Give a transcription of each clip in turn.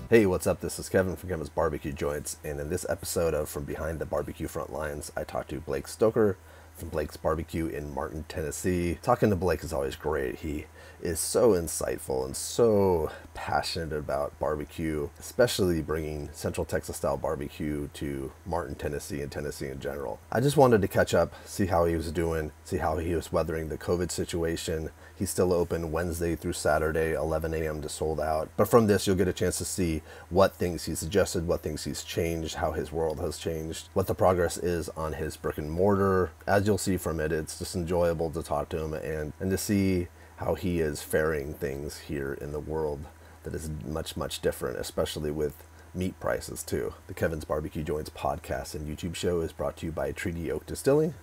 Hey, what's up? This is Kevin from Kevin's BBQ Joints, and in this episode of From Behind the Barbecue Front Lines, I talked to Blake Stoker from Blake's Barbecue in Martin, Tennessee. Talking to Blake is always great. He is so insightful and so passionate about barbecue, especially bringing Central Texas style barbecue to Martin, Tennessee, and Tennessee in general. I just wanted to catch up, see how he was doing, see how he was weathering the COVID situation. He's still open Wednesday through Saturday, 11 a.m. to sold out. But from this, you'll get a chance to see what things he's adjusted, what things he's changed, how his world has changed, what the progress is on his brick and mortar. As you'll see from it, it's just enjoyable to talk to him and to see how he is faring things here in the world that is much, much different, especially with meat prices too. The Kevin's BBQ Joints podcast and YouTube show is brought to you by Treaty Oak Distilling.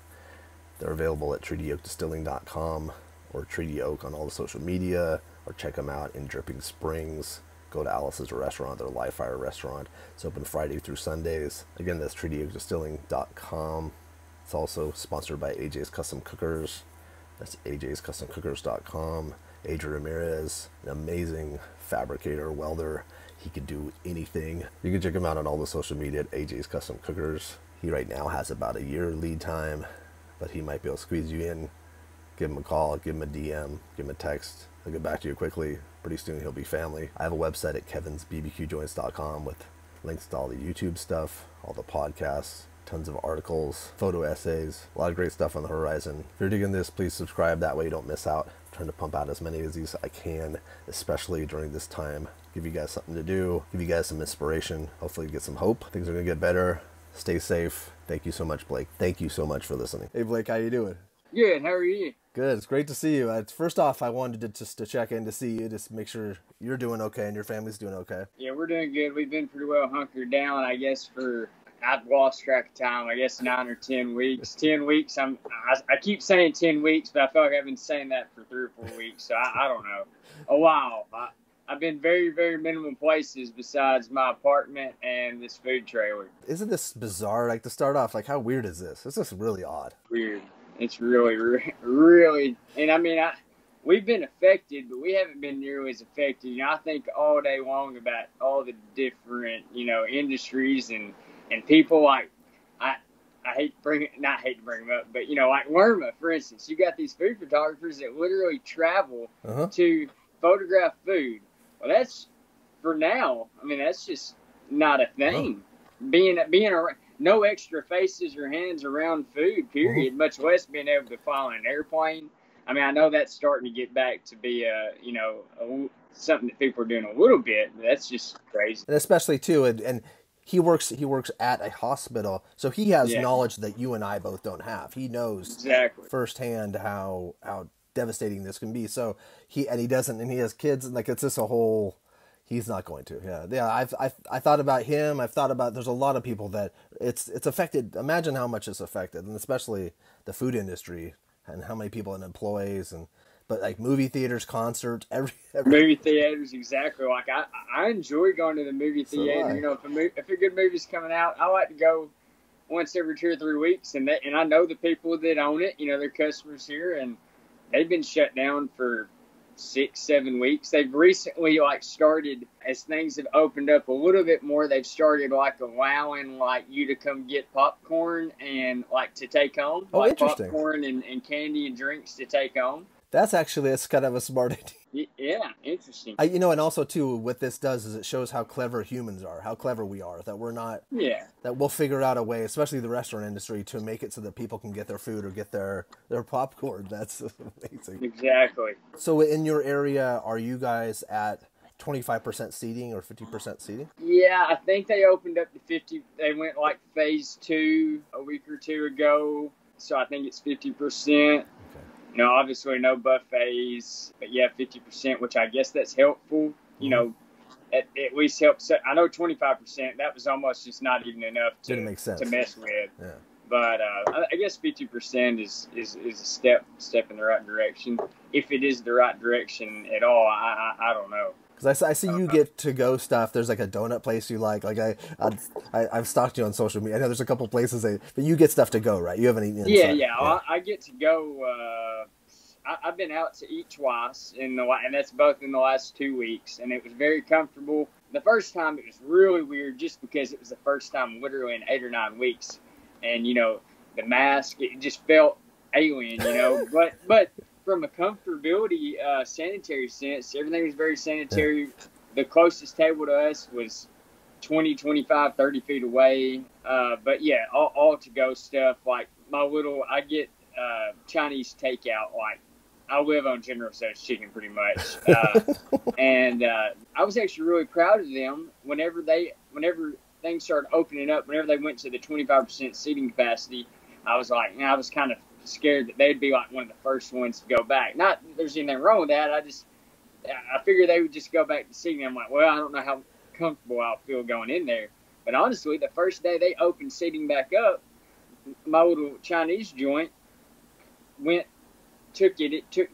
They're available at treatyoakdistilling.com or Treaty Oak on all the social media, or check them out in Dripping Springs. Go to Alice's restaurant, their live fire restaurant. It's open Friday through Sundays. Again, that's treatyoakdistilling.com. It's also sponsored by AJ's Custom Cookers. That's ajscustomcookers.com. Adrian Ramirez, an amazing fabricator, welder. He could do anything. You can check him out on all the social media at AJ's Custom Cookers. He right now has about a year lead time, but he might be able to squeeze you in. Give him a call, give him a DM, give him a text. He'll get back to you quickly. Pretty soon he'll be family. I have a website at kevinsbbqjoints.com with links to all the YouTube stuff, all the podcasts, tons of articles, photo essays, a lot of great stuff on the horizon. If you're digging this, please subscribe. That way you don't miss out. I'm trying to pump out as many of these as I can, especially during this time. Give you guys something to do, give you guys some inspiration, hopefully get some hope. Things are going to get better. Stay safe. Thank you so much, Blake. Thank you so much for listening. Hey, Blake, how you doing? Good. How are you? Good. It's great to see you. First off, I wanted to check in to see you, just make sure you're doing okay and your family's doing okay. Yeah, we're doing good. We've been pretty well hunkered down, I guess, I've lost track of time, I guess 9 or 10 weeks. 10 weeks, I keep saying 10 weeks, but I feel like I've been saying that for 3 or 4 weeks, so I don't know. A while. I've been very, very minimum places besides my apartment and this food trailer. Isn't this bizarre? Like, to start off, like, how weird is this? This is really odd. Weird. It's really, really, and I mean, we've been affected, but we haven't been nearly as affected. You know, I think all day long about all the different, industries and people like, I hate to bring them up, but, like Lerma, for instance, you got these food photographers that literally travel to photograph food. Well, that's, for now, I mean, that's just not a thing. Being around. No extra faces or hands around food, period, much less being able to fly on an airplane. I mean, I know that's starting to get back to be, something that people are doing a little bit, but that's just crazy. And especially, too, and he works at a hospital, so he has knowledge that you and I both don't have. He knows exactly firsthand how devastating this can be. So he has kids, and like, it's just a whole... He's not going to. Yeah. I thought about him. I've thought about. There's a lot of people that it's affected. Imagine how much it's affected, and especially the food industry, and how many people and employees, but like movie theaters, concerts, every movie theaters, exactly. Like I enjoy going to the movie theater. So if a good movie's coming out, I like to go once every 2 or 3 weeks, and I know the people that own it. They're customers here, and they've been shut down for 6-7 weeks. They've recently started, as things have opened up a little bit more, they've started allowing you to come get popcorn and to take home. Interesting. Popcorn and candy and drinks to take home. That's kind of a smart idea. Yeah, interesting. And also too, what this does is it shows how clever humans are, how clever we are, that we're not, that we'll figure out a way, especially the restaurant industry, to make it so that people can get their food or get their popcorn. That's amazing. Exactly. So in your area, are you guys at 25% seating or 50% seating? Yeah, I think they opened up to 50. They went phase 2 a week or 2 ago. So I think it's 50%. Obviously no buffets, but 50%, which I guess that's helpful. At least helps. I know 25%, that was almost just not even enough to mess with. Yeah. But I guess 50% is a step in the right direction. If it is the right direction at all, I don't know. Because I see you get to-go stuff. There's a donut place you like. I've stalked you on social media. I know there's a couple places, but you get stuff to go, right? You haven't eaten inside. Yeah. I get to go. I've been out to eat twice and that's both in the last 2 weeks, and it was very comfortable. the first time it was really weird just because it was the first time literally in 8 or 9 weeks. And, the mask, it just felt alien, but from a comfortability, sanitary sense, everything was very sanitary. Yeah. The closest table to us was 20, 25, 30 feet away. But yeah, all to go stuff. Like I get Chinese takeout. Like I live on General Tso's chicken pretty much. And I was actually really proud of them whenever things started opening up, whenever they went to the 25% seating capacity. I was like, I was kind of scared that they'd be like one of the first ones to go back. Not that there's anything wrong with that. I figured they would just go back to seating. I'm like, well, I don't know how comfortable I'll feel going in there. But honestly, the first day they opened seating back up, my little Chinese joint took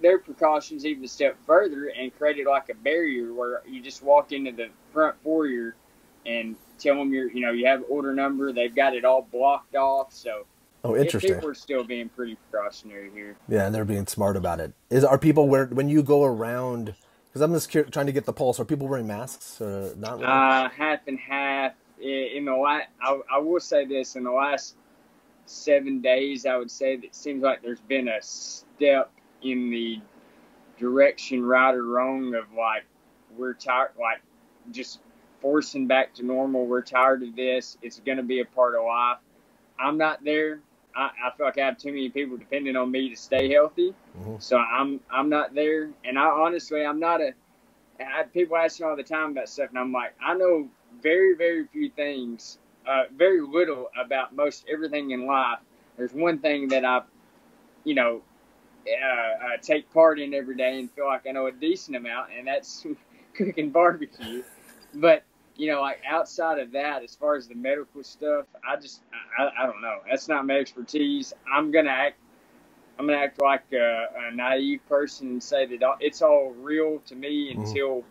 their precautions even a step further and created like a barrier where you just walk into the front foyer and tell them you have order number. They've got it all blocked off. So, interesting. People are still being pretty precautionary here. Yeah, and they're being smart about it. Are people when you go around? Because I'm just trying to get the pulse. Are people wearing masks or not? Really? Half and half. I will say this: in the last 7 days, I would say that it seems like there's been a step in the direction, right or wrong, of like we're tired, like just forcing back to normal. We're tired of this. It's going to be a part of life. I'm not there. I feel like I have too many people depending on me to stay healthy. Mm-hmm. So I'm not there. And I'm not people ask me all the time about stuff, and I'm like, I know very, very few things, very little about most everything in life. There's one thing that I take part in every day and feel like I know a decent amount, and that's cooking barbecue. But like outside of that, as far as the medical stuff, I don't know. That's not my expertise. I'm gonna act like a naive person and say that it's all real to me until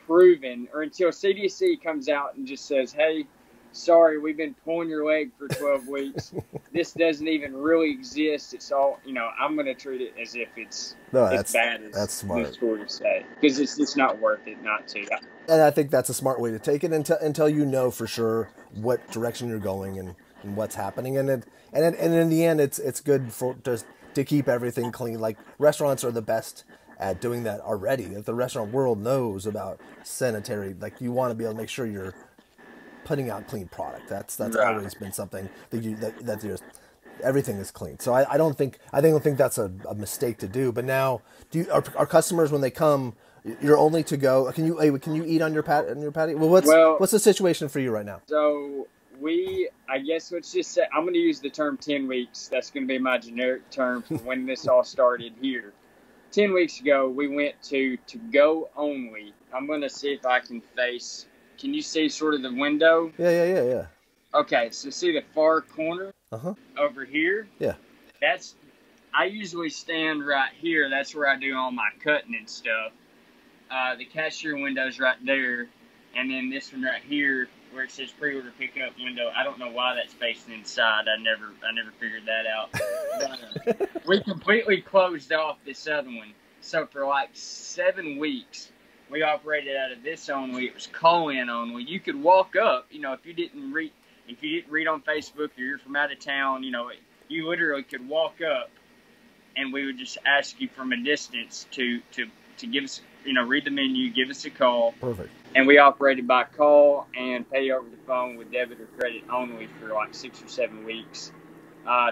proven, or until CDC comes out and just says, "Hey, sorry, we've been pulling your leg for 12 weeks. This doesn't even really exist. It's all, I'm going to treat it as if it's as bad as that's smart. The stories say, because it's not worth it not to." And I think that's a smart way to take it until you know for sure what direction you're going and what's happening. And in the end, it's good to keep everything clean. Like restaurants are the best at doing that already. If the restaurant world knows about sanitary, like you want to be able to make sure you're putting out clean product. That's right. Always been something that everything is clean. So I don't think that's a mistake to do. But now, are customers when they come, you're only to go? Can you eat on your patio? Well, what's the situation for you right now? So I guess let's just say I'm going to use the term 10 weeks. That's going to be my generic term for when this all started here. 10 weeks ago, we went to go only. I'm going to see if I can face. Can you see sort of the window? Yeah. Okay, so see the far corner over here? Yeah. I usually stand right here. That's where I do all my cutting and stuff. The cashier window's right there. And then this one right here where it says pre-order pickup window. I don't know why that's facing inside. I never figured that out. But, we completely closed off this other one. So for like 7 weeks, we operated out of this only. It was call-in only. You could walk up, if you didn't read on Facebook or you're from out of town, you literally could walk up and we would just ask you from a distance to give us, read the menu, give us a call. Perfect. And we operated by call and pay over the phone with debit or credit only for like 6 or 7 weeks.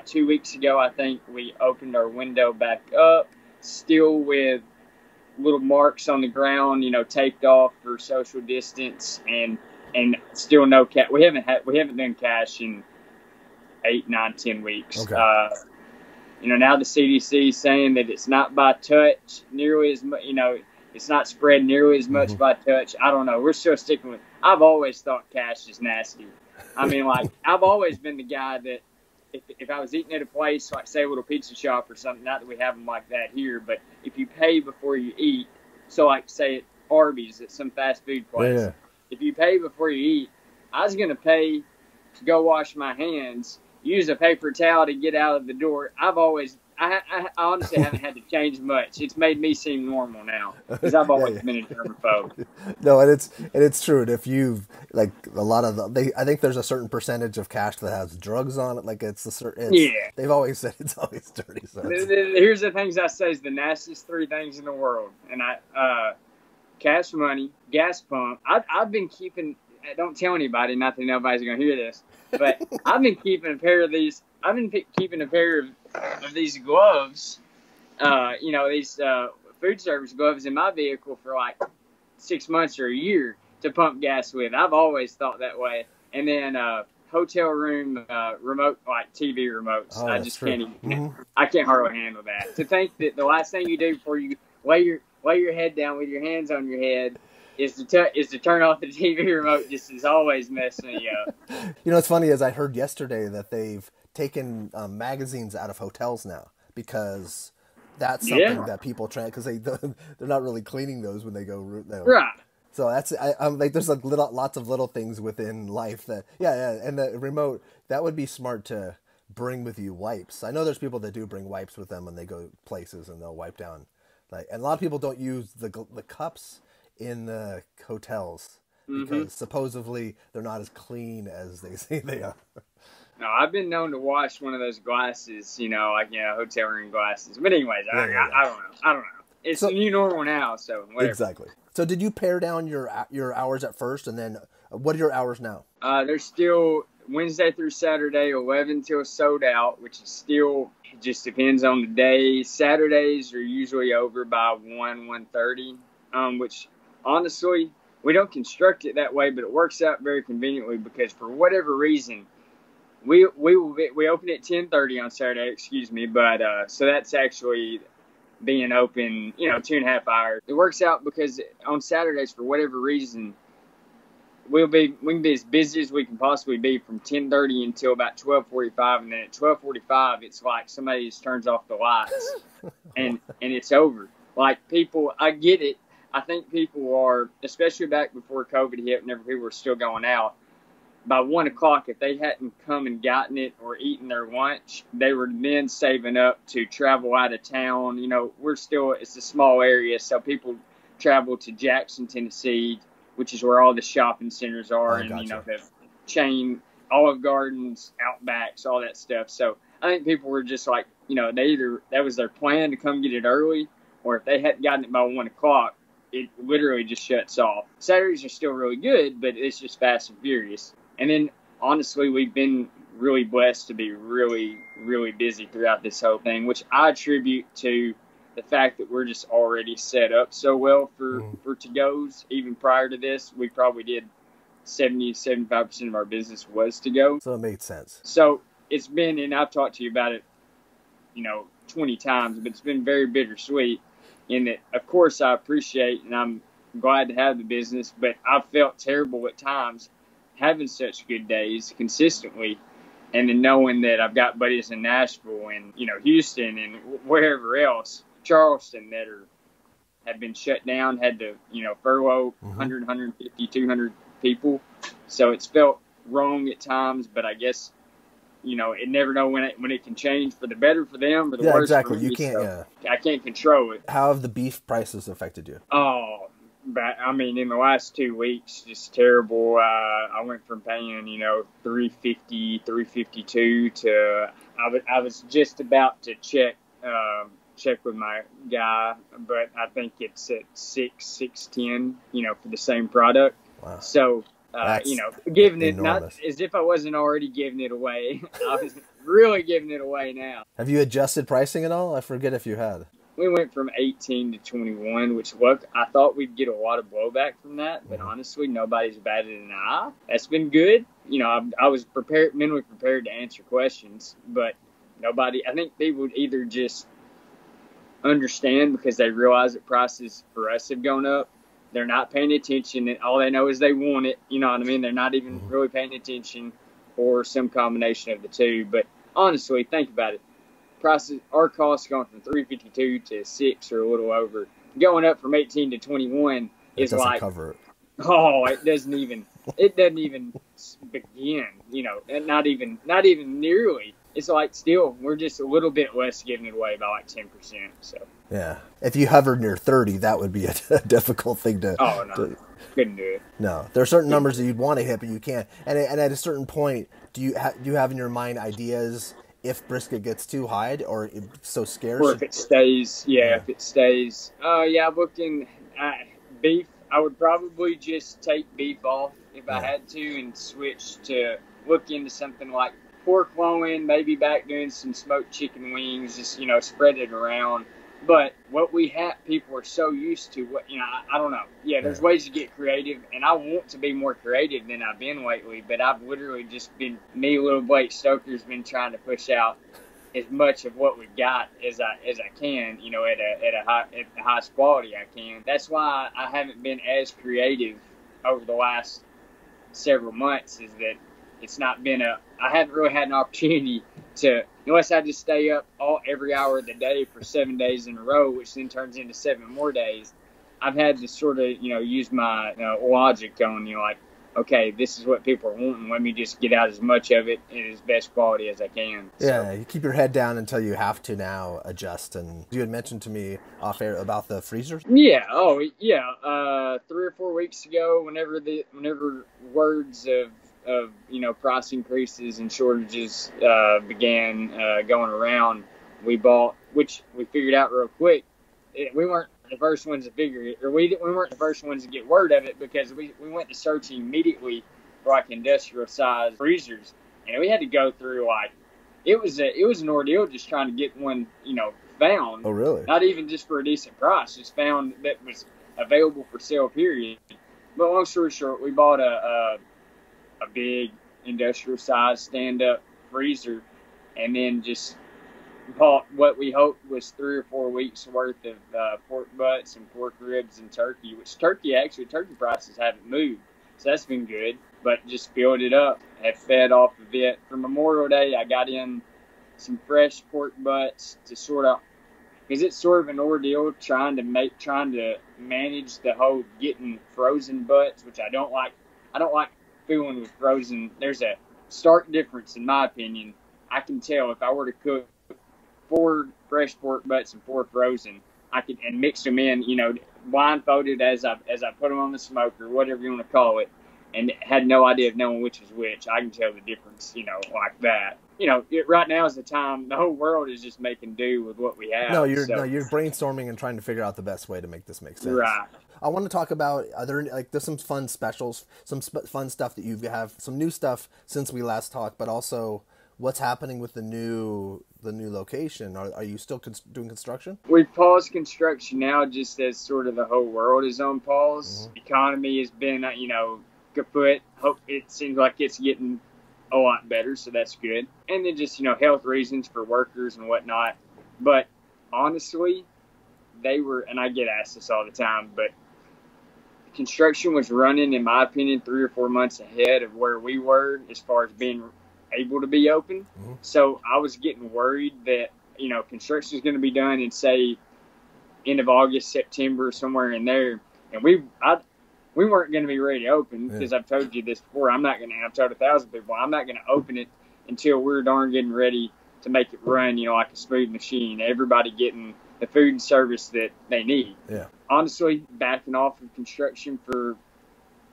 2 weeks ago, I think we opened our window back up, still with little marks on the ground, taped off for social distance, and still no cash. We haven't done cash in 8, 9, 10 weeks. Okay. Now the CDC is saying that it's not by touch nearly as much. It's not spread nearly as much by touch. I don't know. We're still sticking with. I've always thought cash is nasty. I mean, like I've always been the guy that if I was eating at a place, like say a little pizza shop or something, not that we have them like that here, but if you pay before you eat, so like say at Arby's, at some fast food place, if you pay before you eat, I was going to pay to go wash my hands. use a paper towel to get out of the door. I honestly haven't had to change much. It's made me seem normal now because I've always been a germaphobe. No, and it's true. And if you've like a lot of I think there's a certain percentage of cash that has drugs on it. Like it's a certain. Yeah. They've always said it's always dirty. So here's the things I say is the nastiest three things in the world, and cash money, gas pump. I've been keeping. Don't tell anybody. Not that nobody's gonna hear this, but I've been keeping a pair of these. I've been keeping a pair of these gloves, these food service gloves in my vehicle for like 6 months or a year to pump gas with. I've always thought that way. And then hotel room remote, like TV remotes. Oh, I just true. can't even. I can't hardly handle that. To think that the last thing you do before you lay your head down with your hands on your head is to turn off the TV remote just is always messing me up. You know, what's funny is I heard yesterday that they've taken magazines out of hotels now because that's something that people try because they're not really cleaning those when they go right. So I'm like there's like lots of little things within life that and the remote that would be smart to bring with you wipes. I know there's people that do bring wipes with them when they go places and they'll wipe down and a lot of people don't use the cups in the hotels because supposedly they're not as clean as they say they are. No, I've been known to wash one of those glasses, hotel room glasses. But anyways, I don't know. It's the new normal now, so whatever. Exactly. So did you pare down your hours at first, and then what are your hours now? They're still Wednesday through Saturday, 11 till sold out, which is still just depends on the day. Saturdays are usually over by 1:30, which honestly we don't construct it that way, but it works out very conveniently because for whatever reason. We open at 10:30 on Saturday, but so that's actually being open, 2.5 hours. It works out because on Saturdays, for whatever reason, we can be as busy as we can possibly be from 10:30 until about 12:45, and then at 12:45, it's like somebody just turns off the lights, and it's over. Like people, I get it. I think people are, especially back before COVID hit, whenever people were still going out. By 1 o'clock, if they hadn't come and gotten it or eaten their lunch, they were then saving up to travel out of town. It's a small area, so people travel to Jackson, Tennessee, which is where all the shopping centers are, the chain, Olive Gardens, Outbacks, all that stuff. So I think people were just like, that was their plan to come get it early, or if they hadn't gotten it by 1 o'clock, it literally just shuts off. Saturdays are still really good, but it's just fast and furious. And then, honestly, we've been really blessed to be really, really busy throughout this whole thing, which I attribute to the fact that we're just already set up so well for to-goes. Even prior to this, we probably did 75% of our business was to-go. So it made sense. So it's been, and I've talked to you about it, 20 times, but it's been very bittersweet in that, of course, I appreciate and I'm glad to have the business, but I've felt terrible at times having such good days consistently, and then knowing that I've got buddies in Nashville and Houston and wherever else, Charleston that have been shut down, had to furlough 100, 150, 200 people. So it's felt wrong at times, but I guess it never know when it can change for the better for them or the worse. Exactly. For me, you can't. so I can't control it. How have the beef prices affected you? Oh. But I mean, in the last 2 weeks, just terrible. I went from paying, $350, $352 to I was just about to check with my guy, but I think it's at $610, for the same product. Wow. So, giving it enormous. Not as if I wasn't already giving it away. I was really giving it away now. Have you adjusted pricing at all? I forget if you had. We went from 18 to 21, which I thought we'd get a lot of blowback from that, but honestly, nobody's batted an eye. That's been good. I was mentally prepared to answer questions, but nobody. I think people would either just understand because they realize that prices for us have gone up. They're not paying attention, and all they know is they want it. You know what I mean? They're not even really paying attention, or some combination of the two. But honestly, think about it. Prices, our costs going from $352 to $6 or a little over, going up from 18 to 21 is like cover it. Oh, it doesn't even begin, you know, and not even nearly. It's like still, we're just a little bit less giving it away by like 10%. So. Yeah. If you hovered near 30, that would be a difficult thing to. Oh, no. Couldn't do it. No. There are certain numbers that you'd want to hit, but you can't. And at a certain point, do you have in your mind ideas if brisket gets too high or it's so scarce? Or if it stays, if it stays. Yeah, I'm looking at beef. I would probably just take beef off if I had to and switch to look into something like pork loin, maybe back doing some smoked chicken wings, just, you know, spread it around. But what we have, people are so used to what, you know, I don't know. Yeah, there's ways to get creative, and I want to be more creative than I've been lately, but I've literally just been, me, little Blake Stoker's been trying to push out as much of what we've got as I can, you know, at the highest quality I can. That's why I haven't been as creative over the last several months, is that it's not been I haven't really had an opportunity to, unless I just stay up every hour of the day for 7 days in a row, which then turns into 7 more days. I've had to sort of, you know, use my logic on, you know, like, okay, this is what people are wanting. Let me just get out as much of it in as best quality as I can. Yeah, you keep your head down until you have to now adjust. And you had mentioned to me off air about the freezers. Yeah. Oh, yeah. 3 or 4 weeks ago, whenever words of you know, price increases and shortages began going around, we bought, which we figured out real quick. We weren't the first ones to figure it, or we weren't the first ones to get word of it, because we went to searching immediately for like industrial size freezers, and we had to go through, like, it was an ordeal just trying to get one, you know, found. Oh, really? Not even just for a decent price, just found that was available for sale, period. But long story short, we bought a big industrial size stand up freezer, and then just bought what we hoped was 3 or 4 weeks worth of pork butts and pork ribs and turkey, which turkey prices haven't moved, so that's been good. But just filled it up, have fed off of it. For Memorial Day, I got in some fresh pork butts to sort of, because it's sort of an ordeal trying to manage the whole getting frozen butts, which I don't like. I don't like fooling with frozen. There's a stark difference, in my opinion. I can tell if I were to cook 4 fresh pork butts and 4 frozen, I could, and mix them in, you know, blindfolded as I put them on the smoker, whatever you want to call it, and had no idea of knowing which was which. I can tell the difference, you know, like that. You know, right now is the time. The whole world is just making do with what we have. You're brainstorming and trying to figure out the best way to make this make sense. Right. I want to talk about there's some fun specials, some fun stuff that you have, some new stuff since we last talked, but also what's happening with the new location. Are you still doing construction? We paused construction now, just as sort of the whole world is on pause. The economy has been, you know, kaput. Hope it seems like it's getting a lot better, so that's good. And then just, you know, health reasons for workers and whatnot. But honestly, they were, and I get asked this all the time, but construction was running, in my opinion, 3 or 4 months ahead of where we were as far as being able to be open. So I was getting worried that, you know, construction is going to be done in, say, end of August, September, somewhere in there, and we weren't going to be ready to open, because I've told you this before. I've told 1,000 people, I'm not going to open it until we're darn getting ready to make it run, you know, like a smooth machine. Everybody getting the food and service that they need. Yeah. Honestly, backing off of construction for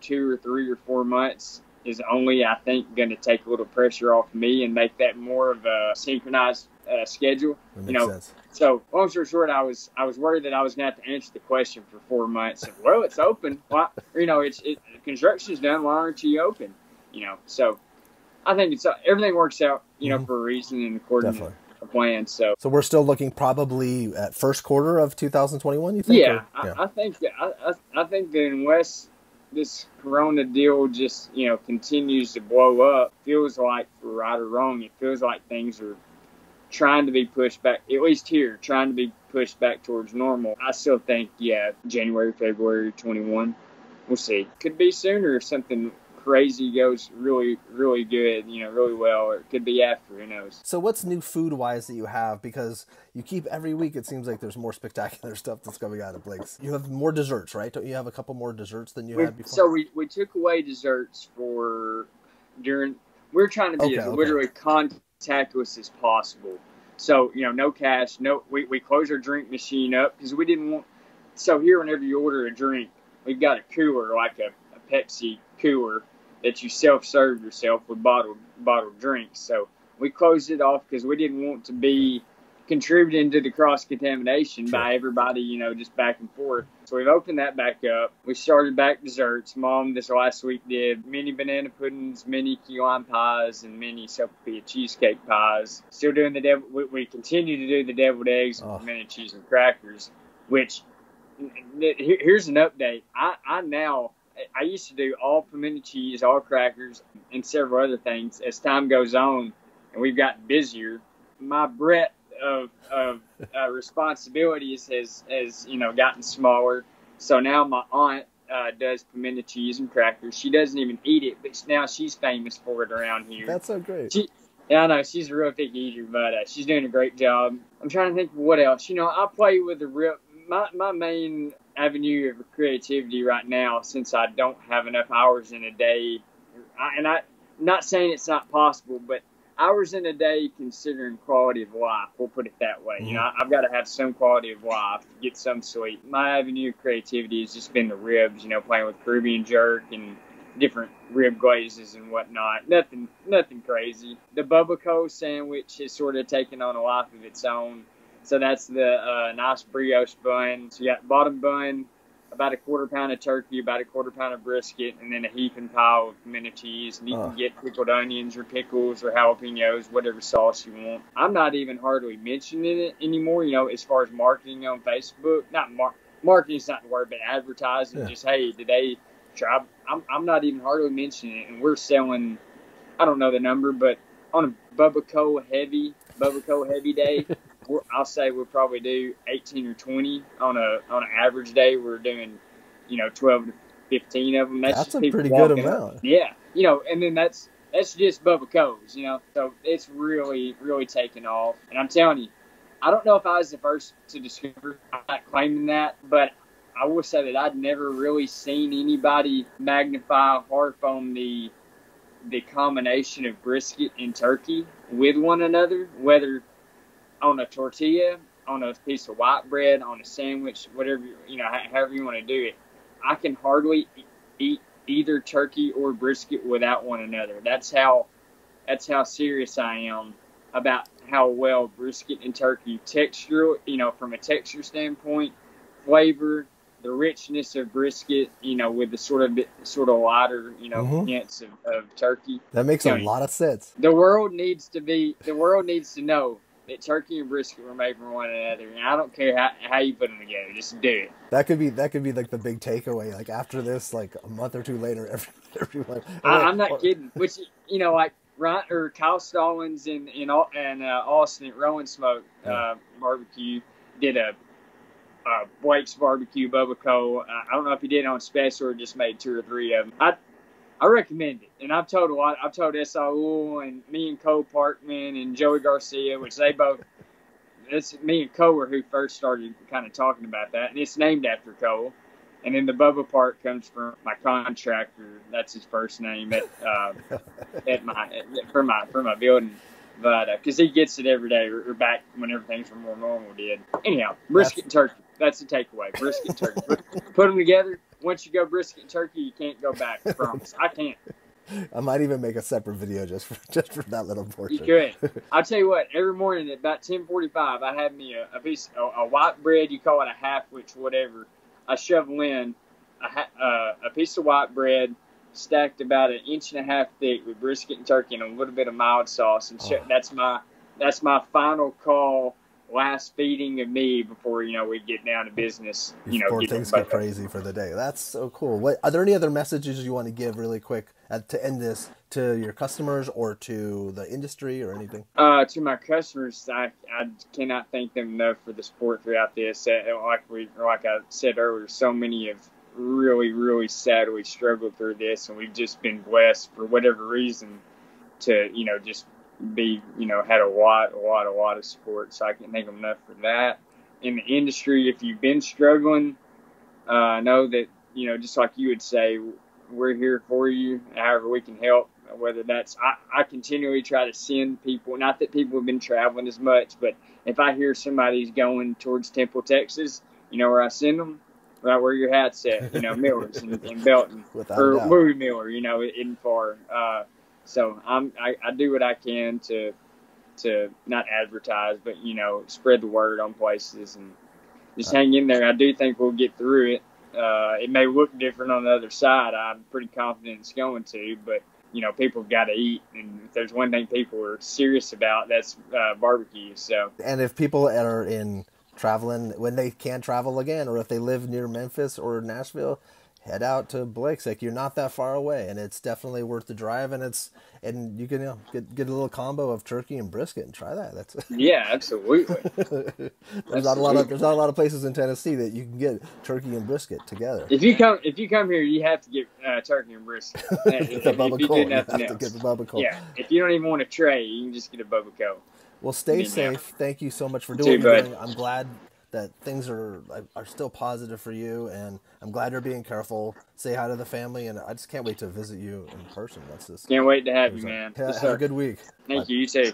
2 or 3 or 4 months is only, I think, going to take a little pressure off me and make that more of a synchronized schedule. That makes sense. So long story short, I was worried that I was going to have to answer the question for 4 months. Well, it's open. Why, you know, construction's done. Why aren't you open? You know, so I think everything works out, you know, for a reason and according to a plan. So we're still looking probably at first quarter of 2021. You think? Yeah, I think that I think that unless this Corona deal just, you know, continues to blow up, feels like, for right or wrong, it feels like things are trying to be pushed back, at least here, trying to be pushed back towards normal. I still think, January, February 21. We'll see. Could be sooner if something crazy, goes really, really good, really well, or it could be after, who knows. So what's new food-wise that you have? Because you keep every week, it seems like there's more spectacular stuff that's coming out of Blake's. You have more desserts, right? Don't you have a couple more desserts than you had before? So we took away desserts we're trying to be as literally contactless as possible. So, no cash, we close our drink machine up because we didn't want, so here whenever you order a drink, we've got a cooler, like a Pepsi cooler that you self-serve yourself with bottled drinks. So we closed it off because we didn't want to be contributing to the cross-contamination by everybody, just back and forth. So we've opened that back up. We started back desserts. Mom this last week did mini banana puddings, mini key lime pies, and mini sopapilla cheesecake pies. Still doing we continue to do the deviled eggs with pimento cheese and crackers, which, here's an update. I used to do all pimento cheese, all crackers, and several other things. As time goes on and we've gotten busier, my breadth of responsibilities has gotten smaller. So now my aunt does pimento cheese and crackers. She doesn't even eat it, but now she's famous for it around here. That's so great. I know, she's a real picky eater, but she's doing a great job. I'm trying to think of what else. I play with my main avenue of creativity right now, since I don't have enough hours in a day, and I'm not saying it's not possible, but hours in a day considering quality of life, we'll put it that way. I've got to have some quality of life, get some sleep. My avenue of creativity has just been the ribs, playing with Caribbean jerk and different rib glazes and whatnot. Nothing crazy. The Bubba Cole sandwich has sort of taken on a life of its own. So that's the nice brioche bun. So you got bottom bun, about a quarter pound of turkey, about a quarter pound of brisket, and then a heaping pile of pimento cheese. And you can get pickled onions or pickles or jalapenos, whatever sauce you want. I'm not even hardly mentioning it anymore, as far as marketing on Facebook. Marketing's not the word, but advertising. Just, hey, today, try. I'm not even hardly mentioning it. And we're selling, I don't know the number, but on a Bubba Cole heavy day, I'll say we'll probably do 18 or 20 on an average day. We're doing, 12 to 15 of them. That's a pretty good amount. Yeah, and then that's just Bubba Cole's, So it's really, really taken off. And I'm telling you, I don't know if I was the first to discover. I'm not claiming that, but I will say that I'd never really seen anybody magnify harp on the combination of brisket and turkey with one another, whether on a tortilla, on a piece of white bread, on a sandwich, whatever, however you want to do it. I can hardly eat either turkey or brisket without one another. That's how serious I am about how well brisket and turkey texture, from a texture standpoint, flavor, the richness of brisket, with the sort of lighter, hints of turkey. That makes a lot of sense. The world needs to know that turkey and brisket were made from one another, and I don't care how you put them together. Just do it. That could be like the big takeaway. Like after this, like a month or two later, everyone. I'm not kidding. Which like Ryan or Kyle Stallings in Austin at Rowan Smoke Barbecue did a Blake's Barbecue Bubba Cole. I don't know if he did it on special or just made 2 or 3 of them. I recommend it, and I've told Saul and me and Cole Parkman and Joey Garcia, which they both. It's me and Cole who first started kind of talking about that, and it's named after Cole. And then the Bubba part comes from my contractor. That's his first name for my building. But because he gets it every day, or back when everything's more normal did. Anyhow, brisket and turkey. That's the takeaway. Brisket and turkey. Put them together. Once you go brisket and turkey, you can't go back. I promise. I can't. I might even make a separate video just for that little portion. You could. I'll tell you what. Every morning at about 10:45, I have me a piece a white bread. You call it a half, which whatever. I shovel in a piece of white bread stacked about 1.5 inches thick with brisket and turkey and a little bit of mild sauce. And that's my final call. Last feeding of me before we get down to business. Before things get crazy for the day. That's so cool. Are there any other messages you want to give really quick to end this to your customers or to the industry or anything? To my customers, I cannot thank them enough for the support throughout this. Like I said earlier, so many really, really sadly struggled through this, and we've just been blessed for whatever reason to, just be, had a lot of support. So I can't thank them enough for that. In the industry, if you've been struggling, know that, just like you would say, we're here for you, however we can help. Whether that's, I continually try to send people, not that people have been traveling as much, but if I hear somebody's going towards Temple, Texas, where I send them? Right where your hat's at, Miller's in Belton. Or Louis Miller, isn't far. So I do what I can to not advertise, but, spread the word on places and just hang in there. I do think we'll get through it. It may look different on the other side. I'm pretty confident it's going to, but, people have got to eat. And if there's one thing people are serious about, that's barbecue. So. And if people are in traveling, when they can't travel again, or if they live near Memphis or Nashville, head out to Blake's. Like, you're not that far away, and it's definitely worth the drive. And you can get a little combo of turkey and brisket and try that. That's yeah, absolutely. There's not a lot of places in Tennessee that you can get turkey and brisket together. If you come here, you have to get turkey and brisket. The Bubba Cole. You have to get the Bubba Cole. Yeah, if you don't even want a tray, you can just get a Bubba Cole. Well, stay safe. Thank you so much for doing what you're doing. I'm glad that things are still positive for you, and I'm glad you're being careful. Say hi to the family, and I just can't wait to visit you in person. That's just can't wait to have you, man. Have a good week. Thank you. You too.